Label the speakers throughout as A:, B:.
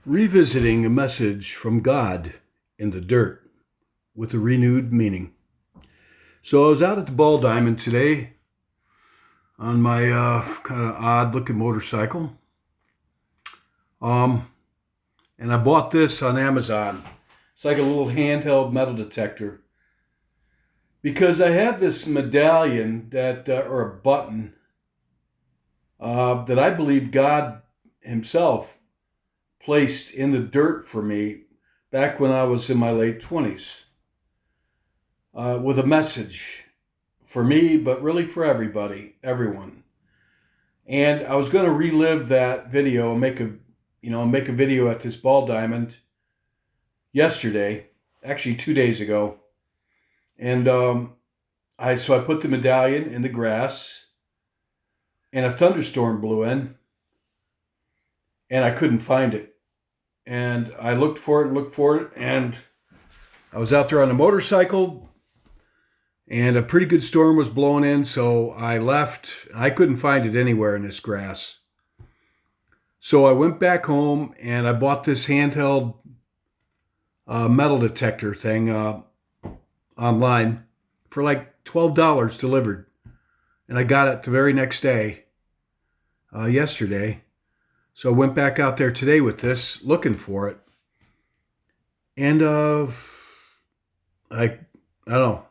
A: Revisiting a message from God in the dirt with a renewed meaning. So I was out at the Ball Diamond today on my kind of odd looking motorcycle. Um, and I bought this on Amazon. It's like a little handheld metal detector because I had this medallion or a button that I believe God Himself placed in the dirt for me back when I was in my late 20s with a message for me, but really for everybody, everyone. And I was going to relive that video and make a video at this Ball Diamond yesterday, actually 2 days ago. And I put the medallion in the grass, and a thunderstorm blew in, and I couldn't find it. And I looked for it, and I was out there on a motorcycle, and a pretty good storm was blowing in, so I left. I couldn't find it anywhere in this grass. So I went back home, and I bought this handheld metal detector thing online for like $12 delivered. And I got it the very next day, yesterday. So I went back out there today with this, looking for it. And I don't know.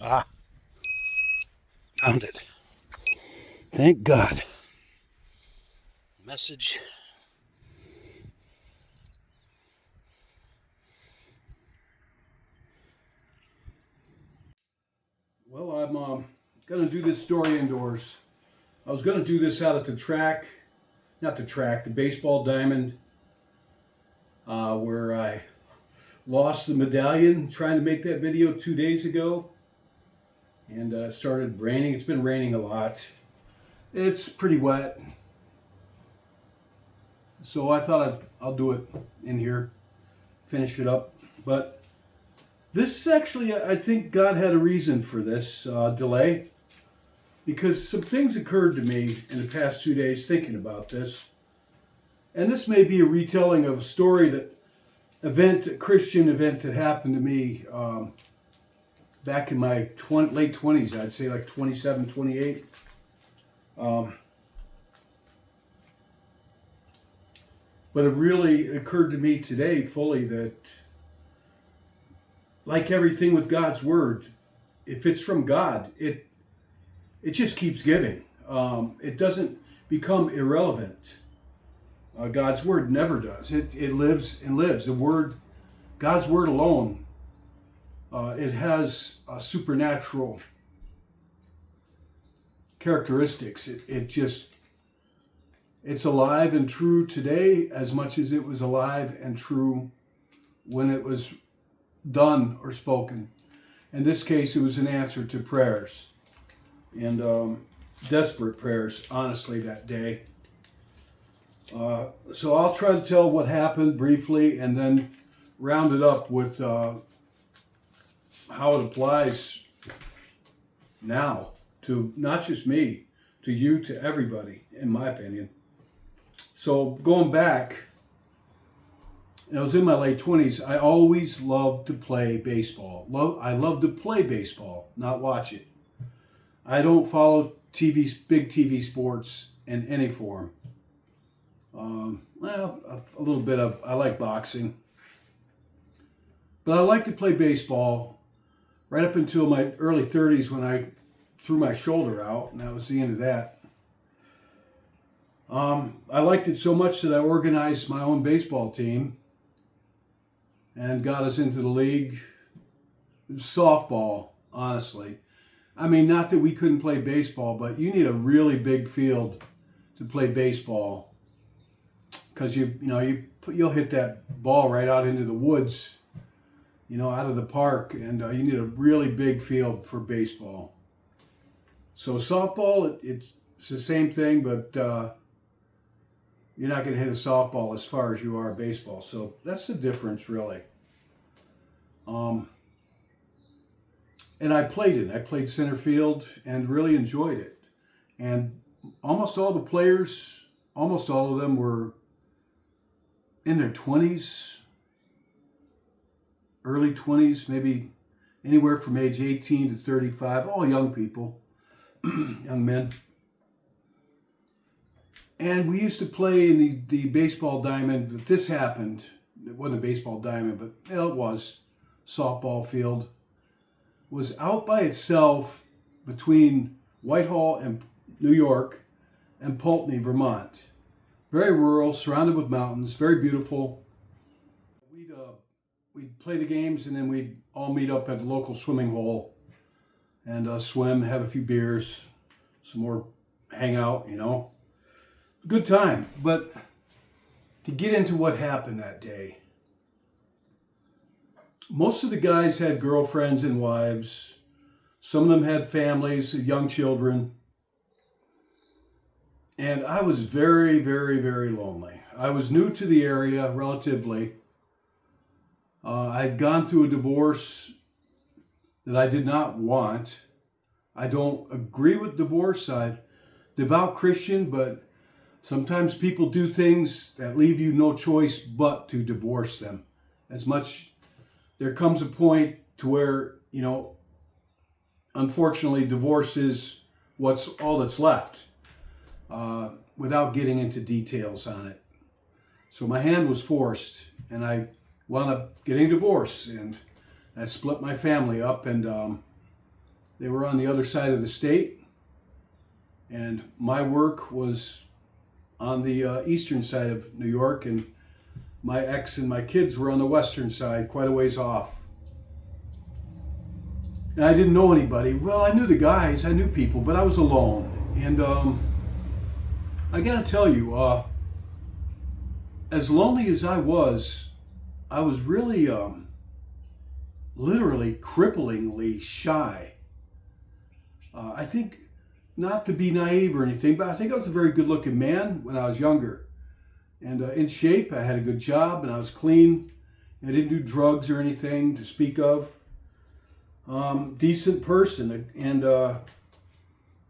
A: Ah, found it. Thank God. Message. Well, I'm going to do this story indoors. I was going to do this out at the baseball diamond, where I lost the medallion trying to make that video 2 days ago. And it started raining. It's been raining a lot. It's pretty wet. So I thought I'll do it in here, finish it up. But this actually, I think God had a reason for this delay, because some things occurred to me in the past 2 days thinking about this. And this may be a retelling of a story a Christian event that happened to me back in my late 20s, I'd say like 27, 28. But it really occurred to me today fully that, like everything with God's Word, if it's from God, it just keeps giving. It doesn't become irrelevant. God's Word never does. It lives and lives. God's Word alone, it has supernatural characteristics. It's alive and true today as much as it was alive and true when it was done or spoken. In this case, it was an answer to prayers, and desperate prayers, honestly, that day. So I'll try to tell what happened briefly and then round it up with how it applies now to not just me, to you, to everybody, in my opinion. So going back, I was in my late 20s. I always loved to play baseball. I love to play baseball, not watch it. I don't follow big TV sports in any form. A little bit I like boxing. But I like to play baseball right up until my early 30s when I threw my shoulder out, and that was the end of that. I liked it so much that I organized my own baseball team and got us into the league. It was softball, honestly. I mean, not that we couldn't play baseball, but you need a really big field to play baseball, because you'll hit that ball right out into the woods, out of the park, and you need a really big field for baseball. So softball, it's the same thing, but you're not going to hit a softball as far as you are baseball. So that's the difference, really. And I played it. I played center field and really enjoyed it. And almost all the players, almost all of them were in their 20s, early 20s, maybe anywhere from age 18 to 35, all young people, young men. And we used to play in the baseball diamond, but this happened. It wasn't a baseball diamond, but it was. Softball field was out by itself between Whitehall and New York and Pulteney, Vermont. Very rural, surrounded with mountains, very beautiful. We'd play the games, and then we'd all meet up at the local swimming hole and swim, have a few beers, some more hangout, Good time. But to get into what happened that day, most of the guys had girlfriends and wives. Some of them had families, young children. And I was very, very, very lonely. I was new to the area, relatively. I had gone through a divorce that I did not want. I don't agree with divorce. I'm devout Christian, but sometimes people do things that leave you no choice but to divorce them. There comes a point to where, unfortunately, divorce is what's all that's left, without getting into details on it. So my hand was forced, and I wound up getting divorced, and I split my family up, and they were on the other side of the state, and my work was on the eastern side of New York, and my ex and my kids were on the western side, quite a ways off. And I didn't know anybody. Well, I knew the guys, I knew people, but I was alone. And I gotta tell you, as lonely as I was really, literally, cripplingly shy. I think, not to be naive or anything, but I think I was a very good-looking man when I was younger. And in shape, I had a good job, and I was clean. I didn't do drugs or anything to speak of. Decent person,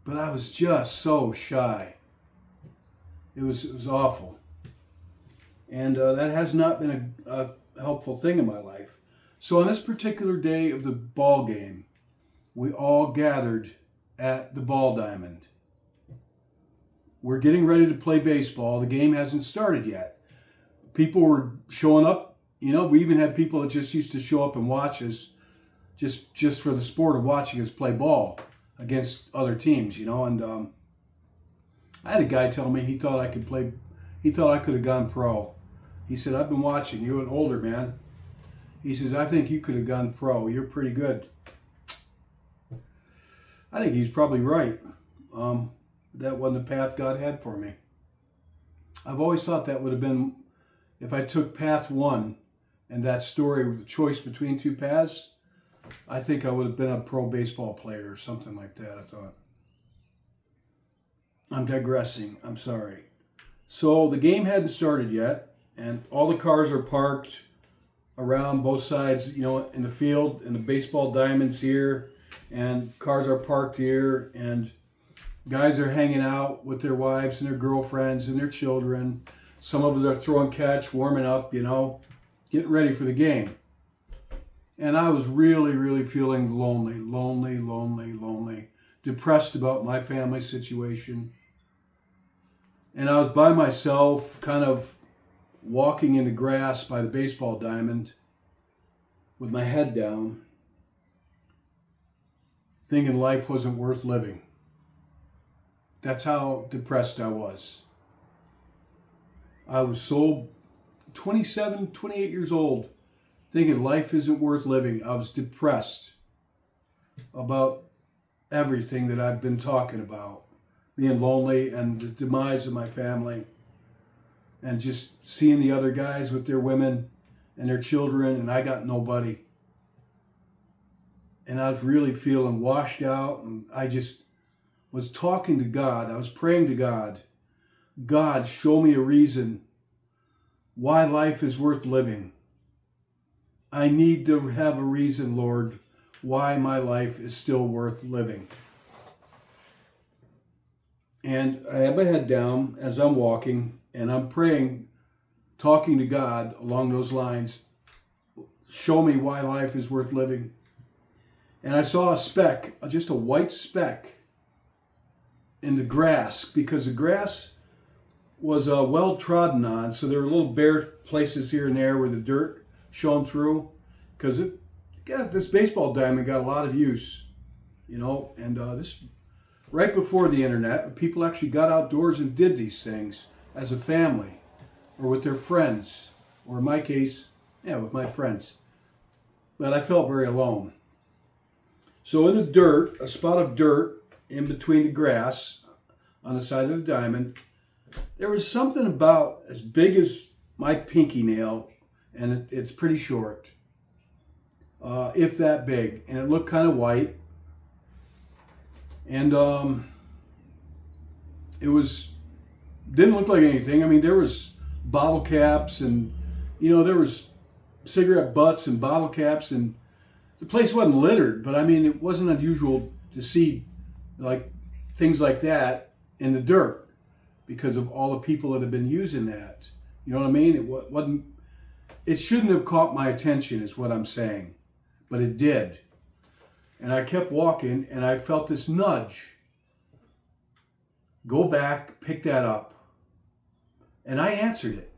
A: but I was just so shy. It was awful. And that has not been a helpful thing in my life. So on this particular day of the ball game, we all gathered at the ball diamond. We're getting ready to play baseball. The game hasn't started yet. People were showing up. We even had people that just used to show up and watch us just for the sport of watching us play ball against other teams, And I had a guy tell me he thought I could have gone pro. He said, I've been watching you, an older man. He says, I think you could have gone pro. You're pretty good. I think he's probably right. That wasn't the path God had for me. I've always thought that would have been, if I took path one and that story with the choice between two paths, I think I would have been a pro baseball player or something like that, I thought. I'm digressing. I'm sorry. So the game hadn't started yet, and all the cars are parked around both sides, in the field, and the baseball diamonds here, and cars are parked here, and guys are hanging out with their wives and their girlfriends and their children. Some of us are throwing catch, warming up, getting ready for the game. And I was really, really feeling lonely, depressed about my family situation. And I was by myself, kind of walking in the grass by the baseball diamond with my head down, thinking life wasn't worth living. That's how depressed I was. I was so 27, 28 years old, thinking life isn't worth living. I was depressed about everything that I've been talking about. Being lonely and the demise of my family. And just seeing the other guys with their women and their children, and I got nobody. And I was really feeling washed out, and I just was talking to God. I was praying to God. God, show me a reason why life is worth living. I need to have a reason, Lord, why my life is still worth living. And I have my head down as I'm walking, and I'm praying, talking to God along those lines. Show me why life is worth living. And I saw a speck, just a white speck in the grass, because the grass was well trodden on, so there were little bare places here and there where the dirt shone through, because this baseball diamond got a lot of use, and this right before the internet, people actually got outdoors and did these things as a family or with their friends, or in my case, with my friends. But I felt very alone. So in the dirt, a spot of dirt in between the grass on the side of the diamond, there was something about as big as my pinky nail, and it's pretty short, if that big, and it looked kind of white. And it didn't look like anything. I mean, there was bottle caps, and there was cigarette butts and bottle caps, and the place wasn't littered, but I mean, it wasn't unusual to see like things like that in the dirt because of all the people that have been using that. You know what I mean? It shouldn't have caught my attention, is what I'm saying, but it did. And I kept walking, and I felt this nudge. Go back, pick that up. And I answered it.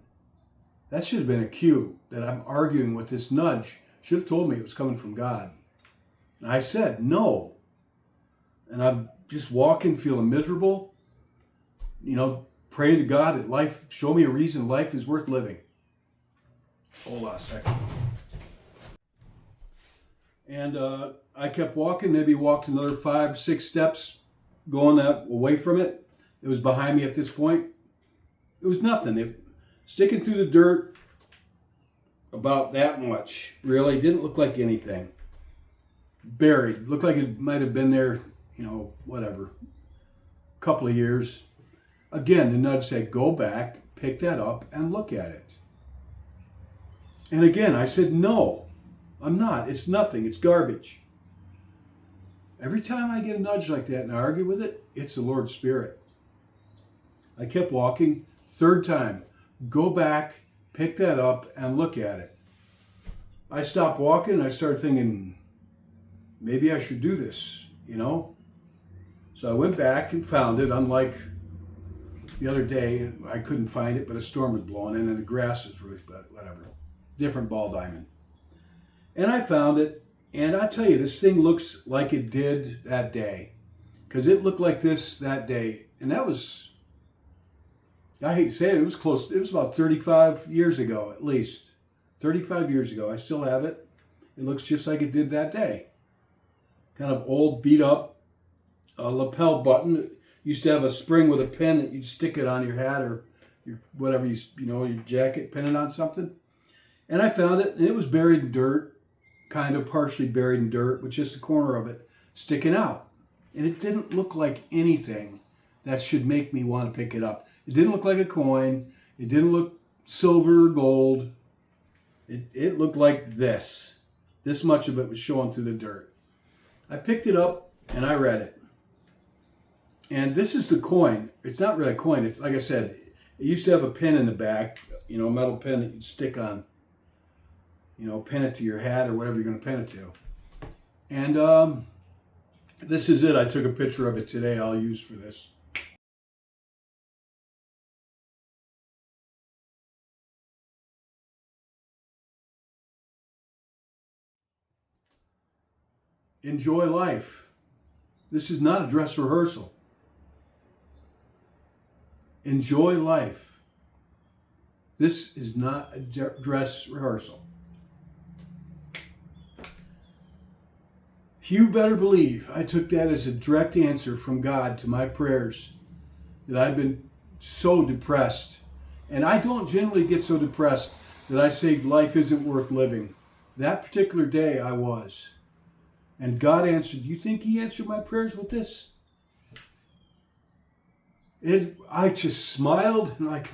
A: That should have been a cue that I'm arguing with this nudge. Should have told me it was coming from God. And I said, no. And I'm just walking, feeling miserable, praying to God that life, show me a reason life is worth living. Hold on a second. And I kept walking, maybe walked another 5-6 steps, going that away from it. It was behind me at this point. It was nothing. Sticking through the dirt about that much. Really didn't look like anything. Buried. Looked like it might have been there, whatever. A couple of years. Again, the nudge said, go back, pick that up, and look at it. And again, I said, no, I'm not. It's nothing. It's garbage. Every time I get a nudge like that and I argue with it, it's the Lord's Spirit. I kept walking. Third time, go back, pick that up, and look at it. I stopped walking. I started thinking, maybe I should do this, So I went back and found it. Unlike the other day, I couldn't find it, but a storm was blowing in and the grass was really, whatever. Different ball diamond. And I found it. And I tell you, this thing looks like it did that day. Because it looked like this that day. And that was, I hate to say it, it was close. It was about 35 years ago, at least. 35 years ago. I still have it. It looks just like it did that day. Kind of old, beat up lapel button. It used to have a spring with a pin that you'd stick it on your hat or your whatever, your jacket, pin it on something. And I found it, and it was buried in dirt. Kind of partially buried in dirt, with just the corner of it sticking out. And it didn't look like anything that should make me want to pick it up. It didn't look like a coin. It didn't look silver or gold. It looked like this. This much of it was showing through the dirt. I picked it up and I read it. And this is the coin. It's not really a coin. It's like I said, it used to have a pin in the back, a metal pin that you'd stick on. Pin it to your hat or whatever you're going to pin it to. And this is it. I took a picture of it today. I'll use for this. Enjoy life. This is not a dress rehearsal. Enjoy life. This is not a dress rehearsal. You better believe I took that as a direct answer from God to my prayers that I've been so depressed. And I don't generally get so depressed that I say life isn't worth living. That particular day I was. And God answered. You think He answered my prayers with this? I just smiled and like,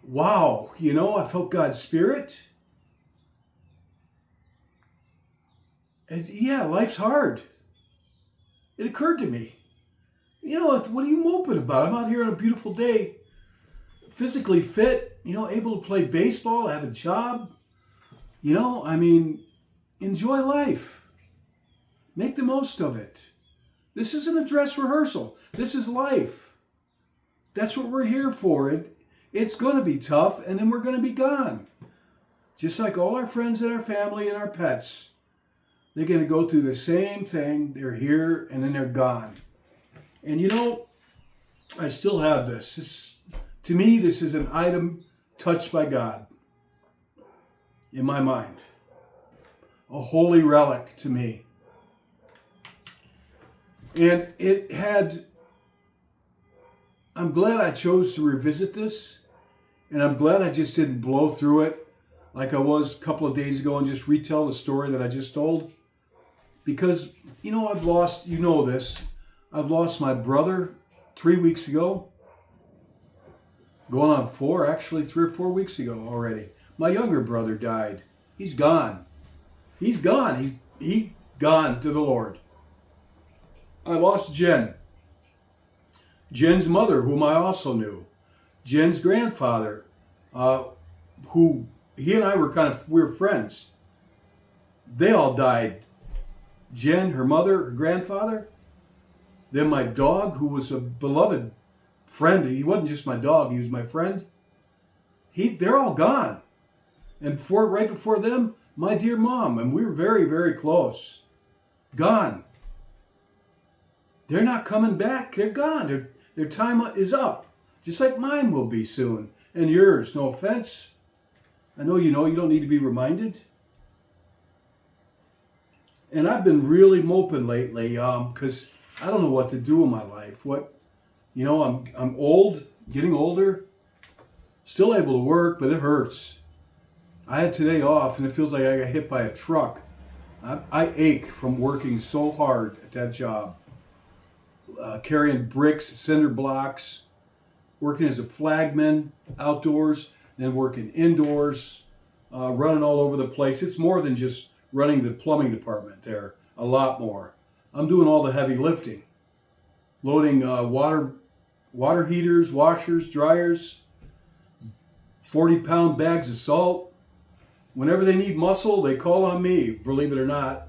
A: wow, I felt God's Spirit. And yeah, life's hard. It occurred to me. What are you moping about? I'm out here on a beautiful day, physically fit, able to play baseball, have a job. Enjoy life. Make the most of it. This isn't a dress rehearsal. This is life. That's what we're here for. It's going to be tough, and then we're going to be gone. Just like all our friends and our family and our pets. They're going to go through the same thing. They're here, and then they're gone. And I still have this. To me, this is an item touched by God in my mind. A holy relic to me. And I'm glad I chose to revisit this. And I'm glad I just didn't blow through it like I was a couple of days ago and just retell the story that I just told. Because, I've lost, this. I've lost my brother 3 weeks ago. Going on 4, actually 3 or 4 weeks ago already. My younger brother died. He's gone. He's gone. He's gone to the Lord. I lost Jen. Jen's mother, whom I also knew. Jen's grandfather, who he and I we were friends. They all died. Jen, her mother, her grandfather. Then my dog, who was a beloved friend. He wasn't just my dog, he was my friend. They're all gone. And right before them, my dear mom, and we were very, very close. Gone. They're not coming back. They're gone. Their time is up. Just like mine will be soon. And yours, no offense. I know you don't need to be reminded. And I've been really moping lately because I don't know what to do in my life. I'm old, getting older, still able to work, but it hurts. I had today off and it feels like I got hit by a truck. I ache from working so hard at that job. Carrying bricks, cinder blocks, working as a flagman outdoors, then working indoors, running all over the place. It's more than just running the plumbing department there, a lot more. I'm doing all the heavy lifting, loading water heaters, washers, dryers, 40-pound bags of salt. Whenever they need muscle, they call on me, believe it or not,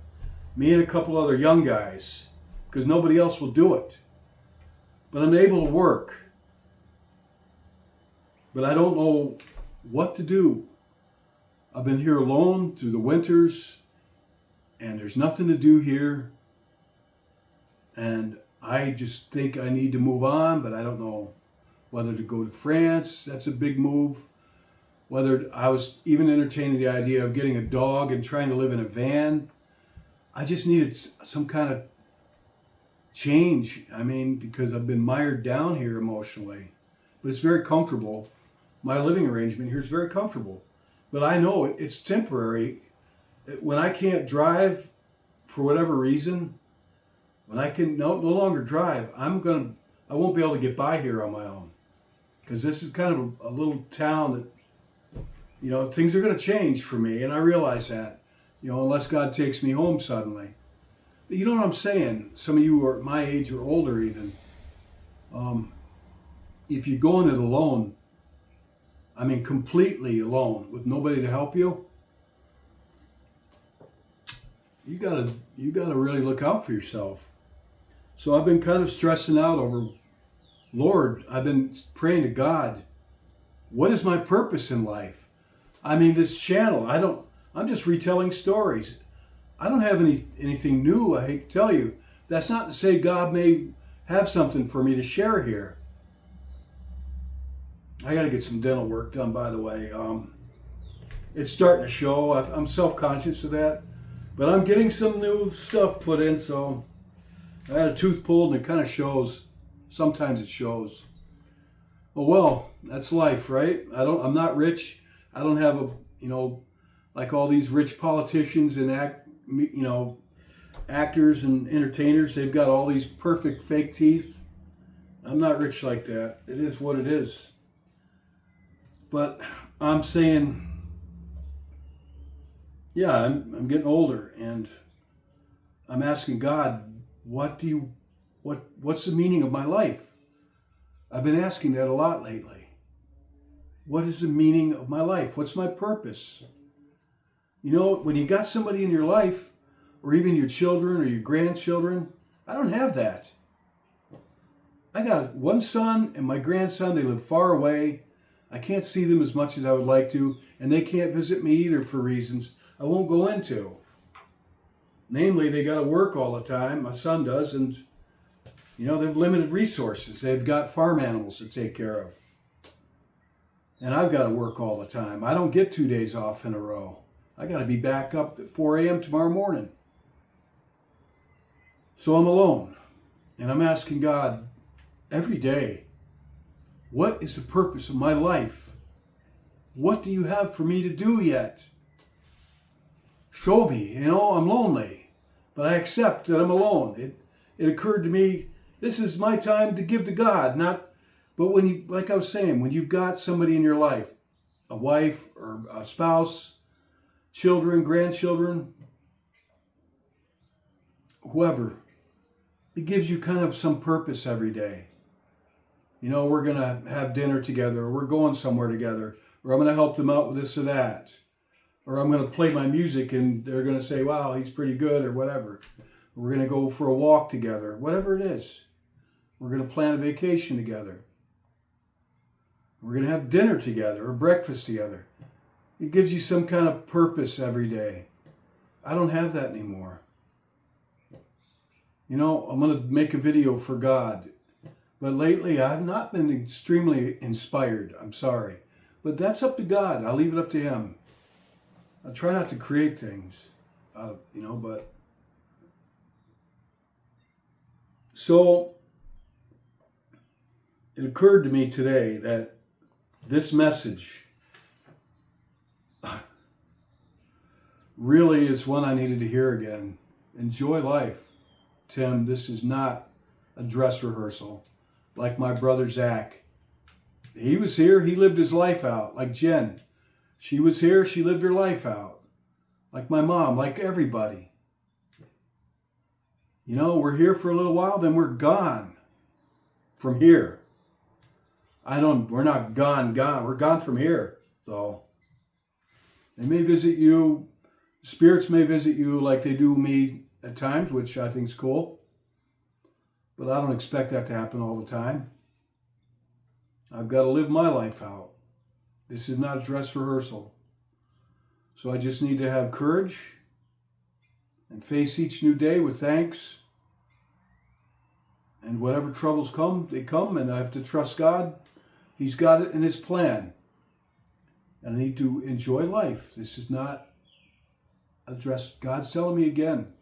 A: me and a couple other young guys, because nobody else will do it. But I'm able to work. But I don't know what to do. I've been here alone through the winters, and there's nothing to do here. And I just think I need to move on, but I don't know whether to go to France. That's a big move. Whether I was even entertaining the idea of getting a dog and trying to live in a van. I just needed some kind of change. Because I've been mired down here emotionally. But it's very comfortable. My living arrangement here is very comfortable. But I know it's temporary. When I can't drive for whatever reason, when I can no longer drive, I won't be able to get by here on my own. Because this is kind of a little town that, things are going to change for me, and I realize that, unless God takes me home suddenly. But you know what I'm saying? Some of you are my age or older even. If you're going it alone, completely alone, with nobody to help you, you gotta really look out for yourself. So I've been kind of stressing out over, Lord, I've been praying to God, what is my purpose in life? This channel, I'm just retelling stories. I don't have anything new, I hate to tell you. That's not to say God may have something for me to share here. I got to get some dental work done, by the way. It's starting to show. I'm self-conscious of that. But I'm getting some new stuff put in, so I had a tooth pulled and it kind of shows. Sometimes it shows. Oh well, that's life, right? I'm not rich. I don't have like all these rich politicians and actors and entertainers. They've got all these perfect fake teeth. I'm not rich like that. It is what it is. But I'm saying, yeah, I'm getting older, and I'm asking God, what's the meaning of my life? I've been asking that a lot lately. What is the meaning of my life? What's my purpose? When you got somebody in your life, or even your children or your grandchildren, I don't have that. I got one son and my grandson. They live far away. I can't see them as much as I would like to, and they can't visit me either for reasons I won't go into. Namely, they got to work all the time. My son does, and they have limited resources. They've got farm animals to take care of. And I've got to work all the time. I don't get 2 days off in a row. I got to be back up at 4 a.m. tomorrow morning. So I'm alone. And I'm asking God every day, what is the purpose of my life? What do you have for me to do yet? Show me. I'm lonely. But I accept that I'm alone. It occurred to me, this is my time to give to God, but like I was saying, when you've got somebody in your life, a wife or a spouse, children, grandchildren, whoever, it gives you kind of some purpose every day. We're going to have dinner together, or we're going somewhere together, or I'm going to help them out with this or that, or I'm going to play my music and they're going to say, wow, he's pretty good, or whatever. We're going to go for a walk together, whatever it is. We're going to plan a vacation together. We're going to have dinner together or breakfast together. It gives you some kind of purpose every day. I don't have that anymore. I'm going to make a video for God. But lately, I've not been extremely inspired. I'm sorry. But that's up to God. I'll leave it up to Him. I try not to create things, but... So, it occurred to me today that this message really is one I needed to hear again. Enjoy life, Tim. This is not a dress rehearsal. Like my brother Zach. He was here, he lived his life out. Like Jen. She was here, she lived her life out. Like my mom, like everybody. We're here for a little while, then we're gone from here. We're not gone. We're gone from here, though. They may visit you, spirits may visit you like they do me at times, which I think is cool. But I don't expect that to happen all the time. I've got to live my life out. This is not a dress rehearsal. So I just need to have courage and face each new day with thanks. And whatever troubles come, they come, and I have to trust God. He's got it in His plan. And I need to enjoy life. This is not a dress. God's telling me again.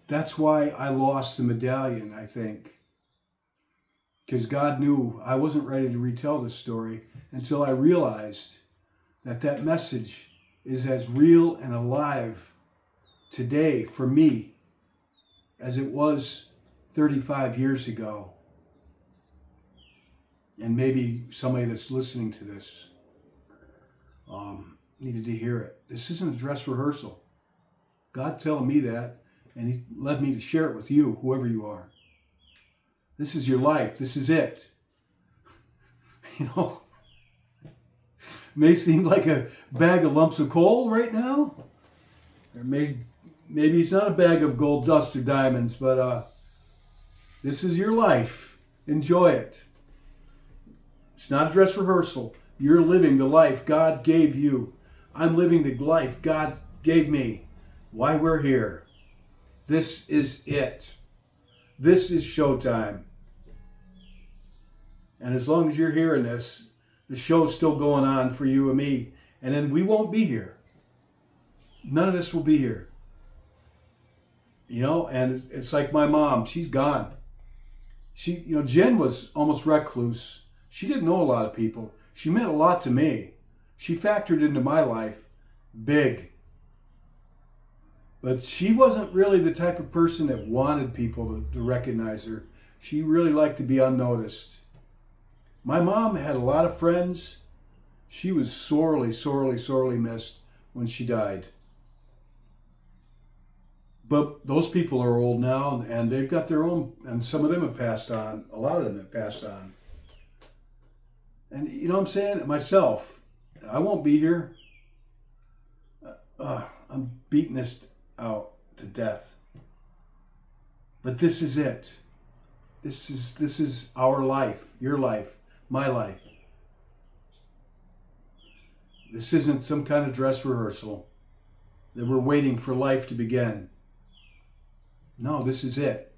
A: That's why I lost the medallion, I think. Because God knew I wasn't ready to retell this story until I realized that message is as real and alive today for me as it was 35 years ago. And maybe somebody that's listening to this needed to hear it. This isn't a dress rehearsal. God telling me that, and He led me to share it with you, whoever you are. This is your life. This is it. May seem like a bag of lumps of coal right now. Or maybe it's not a bag of gold dust or diamonds, but this is your life. Enjoy it. It's not a dress rehearsal. You're living the life God gave you. I'm living the life God gave me. Why we're here. This is it. This is showtime. And as long as you're hearing this, the show's still going on for you and me. And then we won't be here. None of this will be here. And it's like my mom. She's gone. Jen was almost recluse. She didn't know a lot of people. She meant a lot to me. She factored into my life big. But she wasn't really the type of person that wanted people to recognize her. She really liked to be unnoticed. My mom had a lot of friends. She was sorely, sorely, sorely missed when she died. But those people are old now, and they've got their own, and some of them have passed on. A lot of them have passed on. And you know what I'm saying? Myself, I won't be here. I'm beating this out to death. But this is it. This is our life, your life, my life. This isn't some kind of dress rehearsal that we're waiting for life to begin. No, this is it.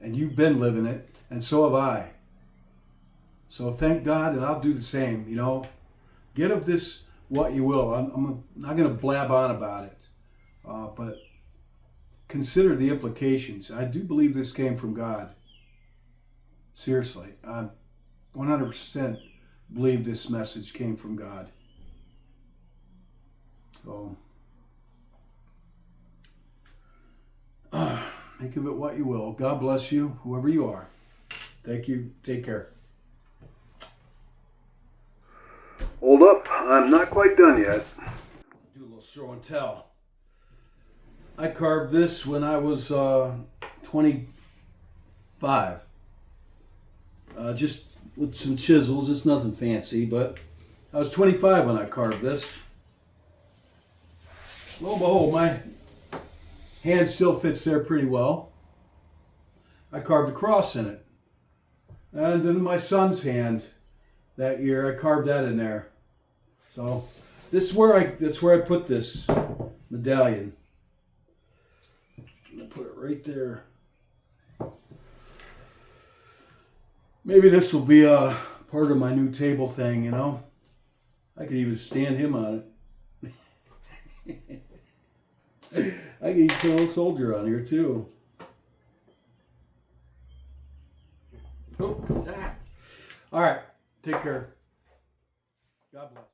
A: And you've been living it, and so have I. So thank God, and I'll do the same, you know. Get of this what you will. I'm not going to blab on about it. But consider the implications. I do believe this came from God. Seriously. I 100% believe this message came from God. So, think of it what you will. God bless you, whoever you are. Thank you. Take care. Hold up. I'm not quite done yet. Do a little show and tell. I carved this when I was 25. Just with some chisels. It's nothing fancy, but I was 25 when I carved this. Lo and behold, my hand still fits there pretty well. I carved a cross in it. And then my son's hand that year, I carved that in there. So that's where I put this medallion. I'm gonna put it right there. Maybe this will be a part of my new table thing, you know. I could even stand him on it. I could even put a little soldier on here too. Oh, that. All right. Take care. God bless.